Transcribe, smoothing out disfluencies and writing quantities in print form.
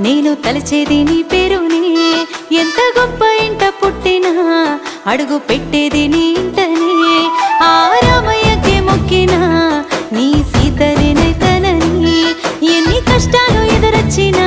నేను తలచేది నీ పేరునే, ఎంత గొప్ప ఇంట పుట్టినా అడుగు పెట్టేది నీ ఇంటనే. ఆ రామయ్యకే మొక్కినా నీ సీతనేనైతనని, ఎన్ని కష్టాలు ఎదురొచ్చినా